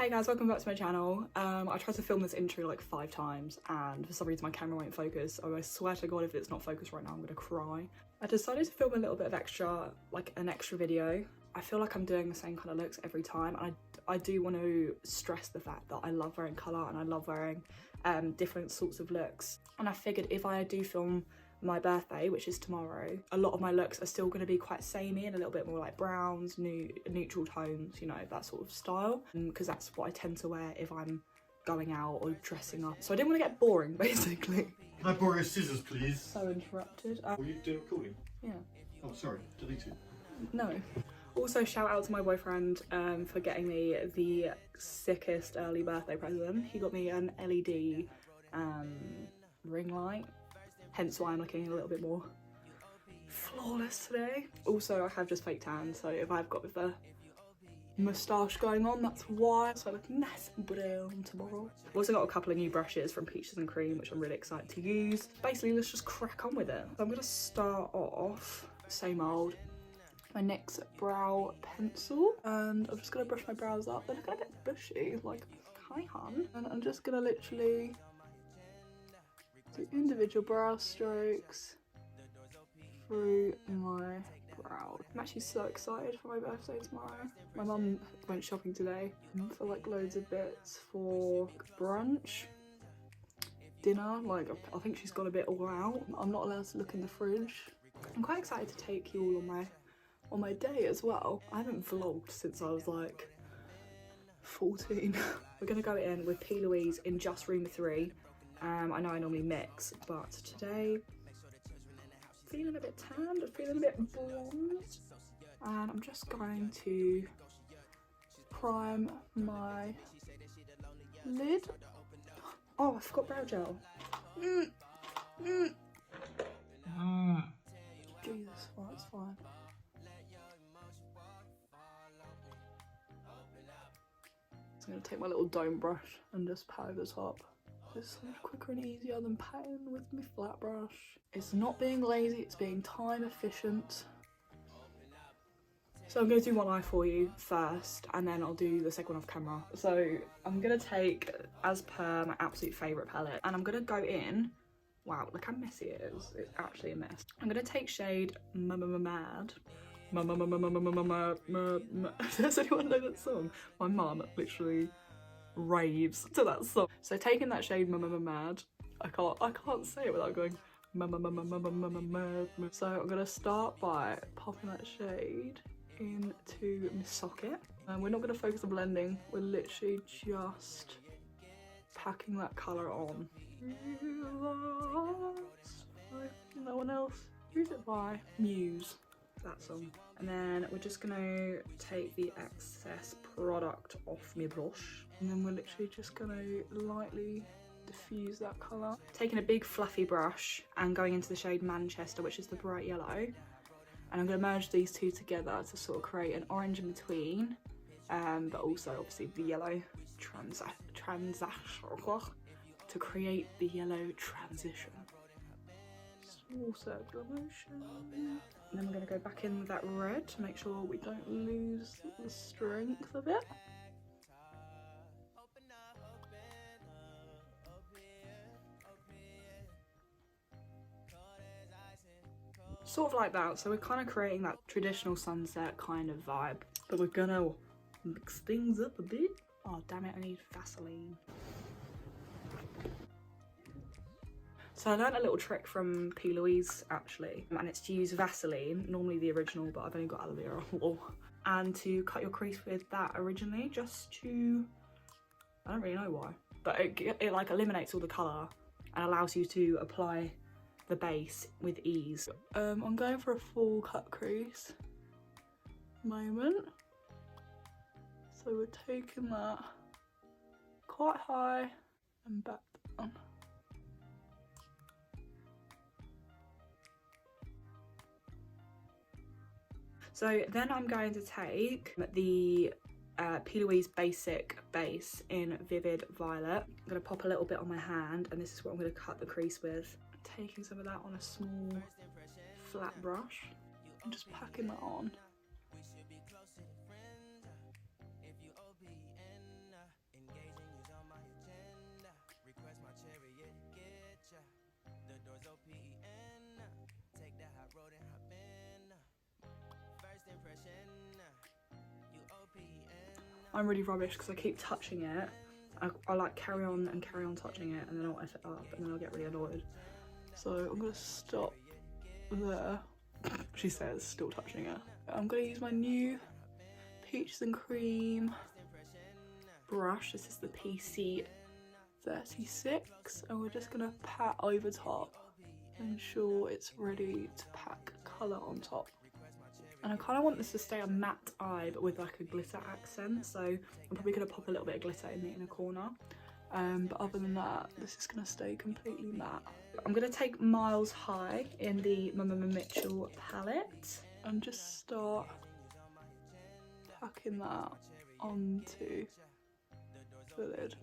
Hey guys, welcome back to my channel. I tried to film this intro like 5 times and for some reason my camera won't focus. Oh, I swear to God, if it's not focused right now, I'm gonna cry. I decided to film a little bit of extra, like an extra video. I feel like I'm doing the same kind of looks every time, and I do want to stress the fact that I love wearing colour and I love wearing different sorts of looks. And I figured if I do film my birthday, which is tomorrow, a lot of my looks are still going to be quite samey and a little bit more like browns, neutral tones, you know, that sort of style, because that's what I tend to wear if I'm going out or dressing up. So I didn't want to get boring, basically. Can I borrow your scissors, please? So interrupted. Were you doing recording? Yeah. Oh, sorry. Delete it. No. Also, shout out to my boyfriend for getting me the sickest early birthday present. He got me an LED ring light. Hence why I'm looking a little bit more flawless today. Also, I have just fake tan, so if I've got the moustache going on, that's why. So I look nice and brown tomorrow. I've also got a couple of new brushes from Peaches and Cream, which I'm really excited to use. Basically, let's just crack on with it. So I'm gonna start off, same old, my NYX brow pencil. And I'm just gonna brush my brows up. They're looking a bit bushy, like, hi hun. And I'm just gonna literally do individual brow strokes through my brow. I'm actually so excited for my birthday tomorrow. My mum went shopping today for like loads of bits for brunch, dinner. Like I think she's got a bit all out. I'm not allowed to look in the fridge. I'm quite excited to take you all on my day as well. I haven't vlogged since I was like 14. We're gonna go in with PLouise in just room 3. I know I normally mix, but today feeling a bit tanned, feeling a bit bronzed, and I'm just going to prime my lid. Oh, I forgot brow gel. Jesus, oh, it's fine. So I'm going to take my little dome brush and just pat over the top. It's so much quicker and easier than patting with my flat brush. It's not being lazy, it's being time efficient. So I'm going to do one eye for you first, and then I'll do the second one off camera. So I'm going to take, as per my absolute favourite palette, and I'm going to go in, wow, look how messy it is. It's actually a mess. I'm going to take shade Mad. Does anyone know that song? My mum literally raves to that song. So taking that shade Mad, I can't say it without going Mad. So I'm gonna start by popping that shade into my socket, and we're not gonna focus on blending, we're literally just packing that colour on. No one else. Who's it by? Muse. That song. And then we're just gonna take the excess product off my brush, and then we're literally just gonna lightly diffuse that colour. Taking a big fluffy brush and going into the shade Manchester, which is the bright yellow, and I'm gonna merge these two together to sort of create an orange in between, but also obviously the yellow transition to create the yellow transition. Small circular motion. And then we're going to go back in with that red to make sure we don't lose the strength of it. Sort of like that, so we're kind of creating that traditional sunset kind of vibe, but we're going to mix things up a bit. Oh damn it, I need Vaseline. So I learned a little trick from PLouise actually, and it's to use Vaseline, normally the original, but I've only got aloe vera, and to cut your crease with that originally, just to, I don't really know why, but it like eliminates all the colour and allows you to apply the base with ease. I'm going for a full cut crease moment, so we're taking that quite high and back down. So then I'm going to take the PLouise Basic Base in Vivid Violet. I'm going to pop a little bit on my hand, and this is what I'm going to cut the crease with. Taking some of that on a small flat brush and just packing that on. I'm really rubbish because I keep touching it. I like carry on touching it, and then I'll F it up, and then I'll get really annoyed. So I'm gonna stop there. She says, still touching it. I'm gonna use my new Peaches and Cream brush. This is the PC36, and we're just gonna pat over top, ensure it's ready to pack colour on top. And I kind of want this to stay a matte eye, but with like a glitter accent, so I'm probably going to pop a little bit of glitter in the inner corner. But other than that, this is going to stay completely matte. I'm going to take Miles High in the MMMMitchell palette and just start packing that onto the lid.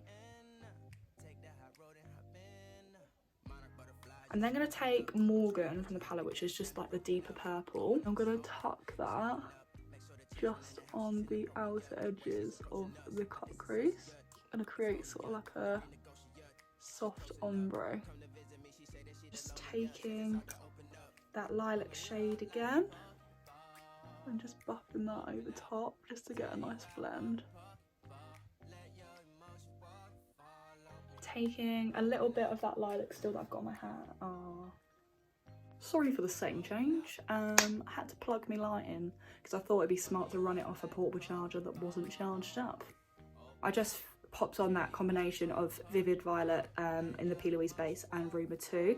I'm then going to take Morgan from the palette, which is just like the deeper purple. I'm going to tuck that just on the outer edges of the cut crease. I'm going to create sort of like a soft ombre. Just taking that lilac shade again and just buffing that over top just to get a nice blend. Taking a little bit of that lilac still that I've got on my hair. Sorry for the setting change. I had to plug my light in because I thought it'd be smart to run it off a portable charger that wasn't charged up. I just popped on that combination of Vivid Violet in the PLouise base and Rumour 2,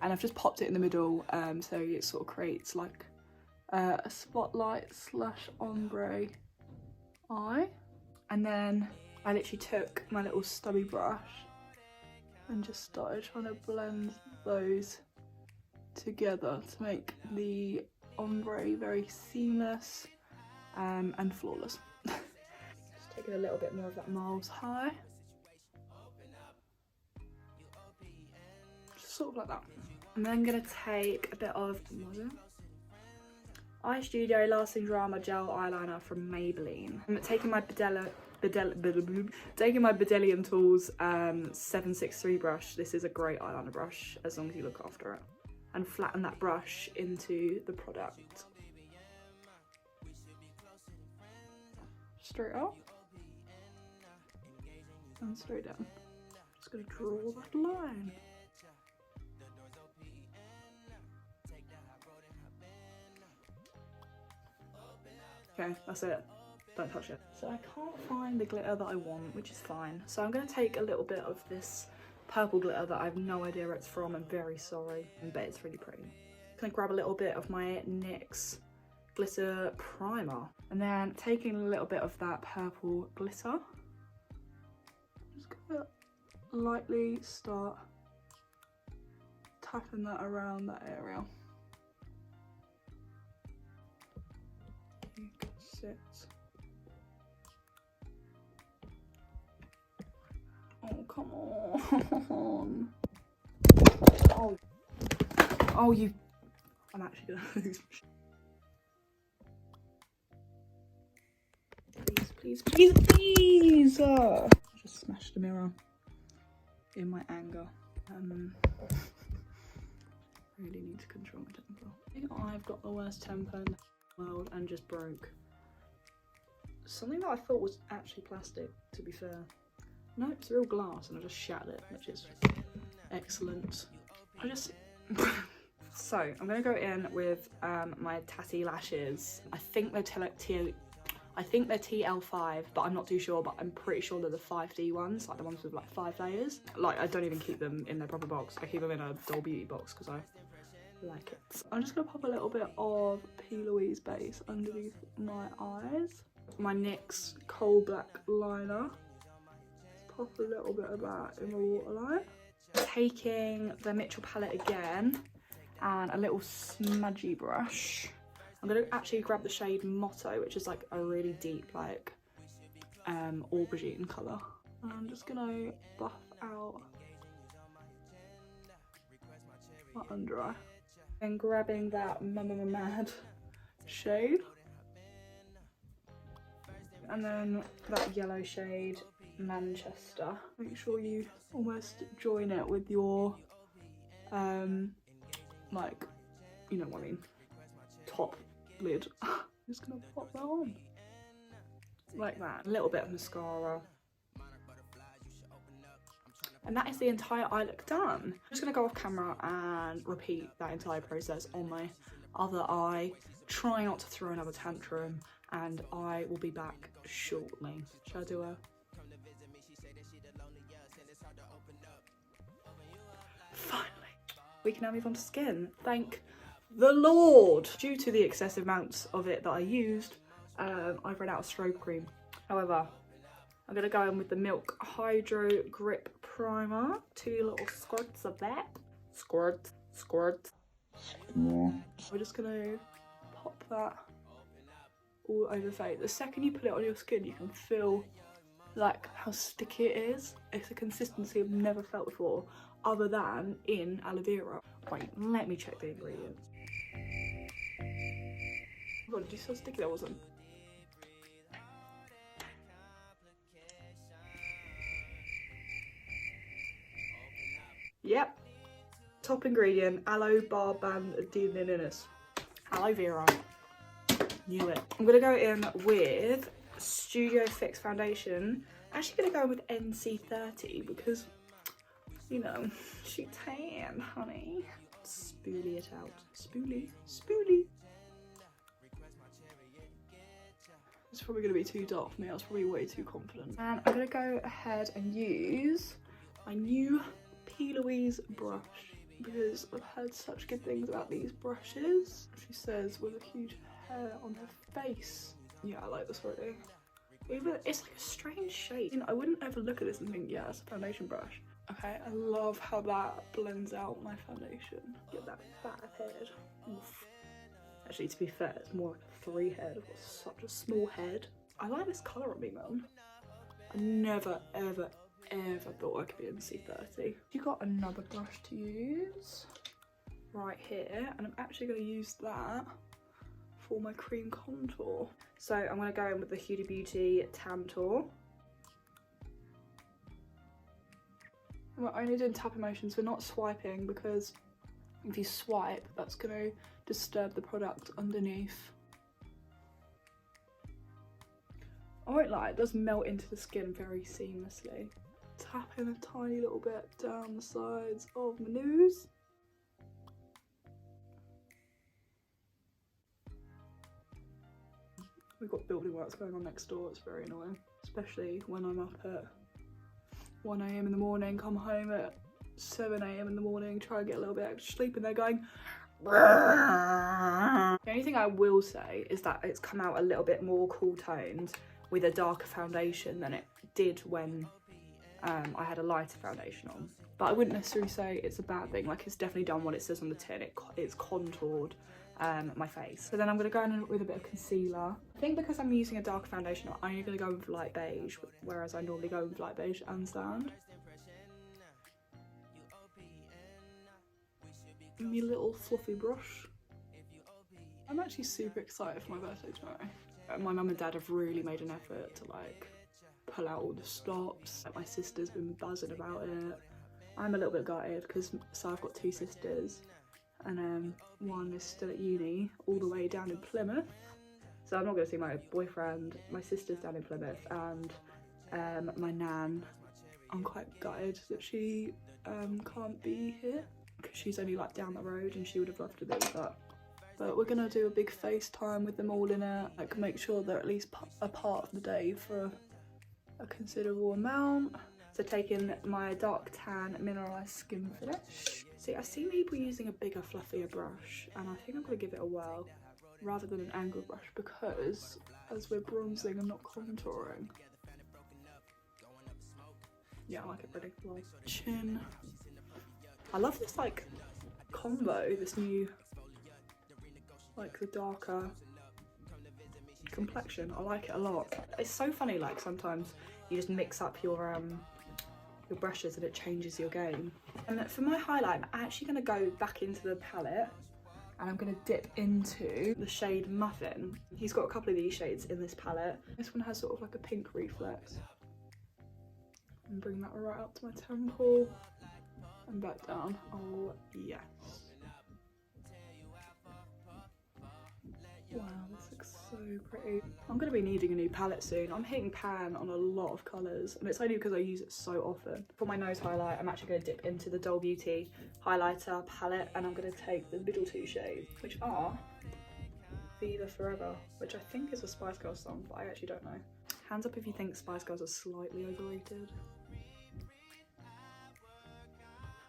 and I've just popped it in the middle so it sort of creates like a spotlight slash ombre eye. And then I literally took my little stubby brush and just started trying to blend those together to make the ombre very seamless and flawless. Just taking a little bit more of that Miles High. Just sort of like that. I'm then going to take a bit of Eye Studio Lasting Drama Gel Eyeliner from Maybelline. I'm taking my Bdellium Tools 763 brush. This is a great eyeliner brush as long as you look after it. And flatten that brush into the product. Straight up. And straight down. Just gonna draw that line. Okay, that's it. Don't touch it. So I can't find the glitter that I want, which is fine. So I'm going to take a little bit of this purple glitter that I have no idea where it's from. I'm very sorry, but it's really pretty. I'm going to grab a little bit of my NYX glitter primer, and then taking a little bit of that purple glitter, just going to lightly start tapping that around that area. You can sit. Oh, come on. Oh, you. I'm actually gonna lose my shit. Please, please, please, please. I just smashed the mirror in my anger. Really need to control my temper. I think I've got the worst temper in the world and just broke something that I thought was actually plastic, to be fair. No, it's real glass, and I just shattered it, which is excellent. So I'm gonna go in with my Tatti Lashes. I think they're TL5, but I'm not too sure. But I'm pretty sure they're the 5D ones, like the ones with like 5 layers. Like I don't even keep them in their proper box. I keep them in a Doll Beauty box because I like it. I'm just gonna pop a little bit of PLouise base underneath my eyes. My NYX Coal Black Liner. Pop a little bit of that in the waterline. Taking the Mitchell palette again and a little smudgy brush. I'm going to actually grab the shade Motto, which is like a really deep like aubergine colour. And I'm just going to buff out my under eye. And grabbing that Mad shade. And then that yellow shade Manchester. Make sure you almost join it with your like, you know what I mean, top lid. I'm just gonna pop that on. like that. A little bit of mascara. And that is the entire eye look done. I'm just going to go off camera and repeat that entire process on my other eye. Try not to throw another tantrum, and I will be back shortly. Shall I do a... Finally, we can now move on to skin. Thank the Lord. Due to the excessive amounts of it that I used, I've run out of strobe cream. However, I'm going to go in with the Milk Hydro Grip Primer. 2 little squirts of that. Squirt, squirt. We're just going to pop that all over the face. The second you put it on your skin, you can feel like how sticky it is. It's a consistency I've never felt before, other than in aloe vera. Wait, let me check the ingredients. Oh God, did you see how sticky that wasn't? Yep. Top ingredient, aloe barbandininis. Aloe vera. Knew it. I'm gonna go in with Studio Fix foundation. Actually gonna go in with NC30 because, you know, she tan, honey. Spoolie it out. Spoolie. Spoolie. It's probably gonna be too dark for me. I was probably way too confident. And I'm gonna go ahead and use my new PLouise brush because I've heard such good things about these brushes. She says with a huge hair on her face. Yeah, I like this already. Even it's like a strange shade. You know, I wouldn't ever look at this and think, yeah, it's a foundation brush. Okay, I love how that blends out my foundation. Get that fat head. Oof. Actually, to be fair, it's more like a 3 head. I've got such a small head. I like this colour on me, man. I never, ever, ever thought I could be in C30. You got another brush to use right here, and I'm actually going to use that for my cream contour. So I'm going to go in with the Huda Beauty Tantour. We're only doing tap motions, we're not swiping, because if you swipe, that's going to disturb the product underneath. I won't lie, it does melt into the skin very seamlessly. Tapping a tiny little bit down the sides of my nose. We've got building works going on next door, it's very annoying. Especially when I'm up at 1 AM in the morning, come home at 7 AM in the morning, try and get a little bit extra sleep, and they're going... The only thing I will say is that it's come out a little bit more cool toned with a darker foundation than it did when I had a lighter foundation on. But I wouldn't necessarily say it's a bad thing, like it's definitely done what it says on the tin, it's contoured my face. So then I'm going to go in with a bit of concealer. I think because I'm using a darker foundation, I'm only going to go with light beige, whereas I normally go with light beige and sand. My little fluffy brush. I'm actually super excited for my birthday tomorrow. My mum and dad have really made an effort to like pull out all the stops. My sister's been buzzing about it. I'm a little bit gutted because I've got 2 sisters, and one is still at uni all the way down in Plymouth. So I'm not going to see my boyfriend. My sister's down in Plymouth, and my nan, I'm quite gutted that she can't be here because she's only like down the road and she would have loved to be, but we're gonna do a big FaceTime with them all in it, like make sure they're at least a part of the day for a considerable amount. So taking my dark tan Mineralise Skinfinish. See, I see people using a bigger, fluffier brush, and I think I'm gonna give it a whirl rather than an angled brush, because as we're bronzing and not contouring. Yeah, I like it pretty. Like chin. I love this like combo, this new, like the darker complexion. I like it a lot. It's so funny, like sometimes you just mix up your brushes and it changes your game. And for my highlight, I'm actually going to go back into the palette and I'm going to dip into the shade Muffin. He's got a couple of these shades in this palette. This one has sort of like a pink reflex. And bring that right up to my temple and back down. Oh yes. Wow, this looks so pretty. I'm going to be needing a new palette soon. I'm hitting pan on a lot of colours, and it's only because I use it so often. For my nose highlight, I'm actually going to dip into the Doll Beauty highlighter palette, and I'm going to take the middle two shades, which are Viva Forever, which I think is a Spice Girls song, but I actually don't know. Hands up if you think Spice Girls are slightly overrated.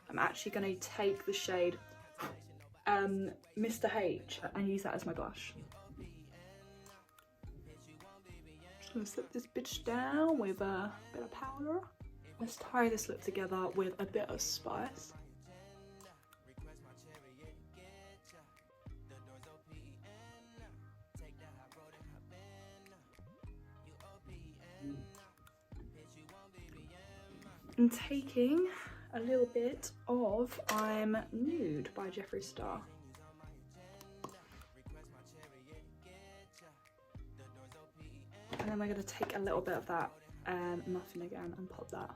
I'm actually going to take the shade Mr. H and use that as my blush. Just going to set this bitch down with a bit of powder. Let's tie this look together with a bit of spice. I'm taking a little bit of I'm Nude by Jeffree Star. And then we're going to take a little bit of that muffin again and pop that.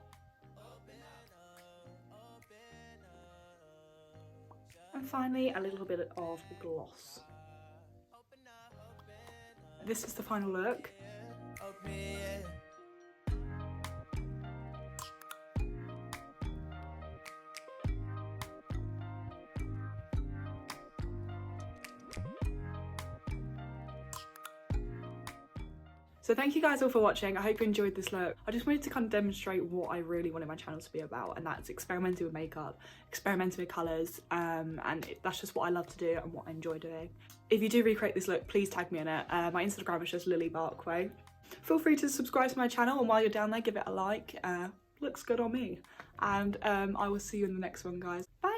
And finally, a little bit of gloss. This is the final look. So thank you guys all for watching. I hope you enjoyed this look. I just wanted to kind of demonstrate what I really wanted my channel to be about, and that's experimenting with makeup, experimenting with colours, that's just what I love to do and what I enjoy doing. If you do recreate this look, please tag me in it. My Instagram is just Lily Barkway. Feel free to subscribe to my channel, and while you're down there, give it a like. Looks good on me. And I will see you in the next one, guys. Bye!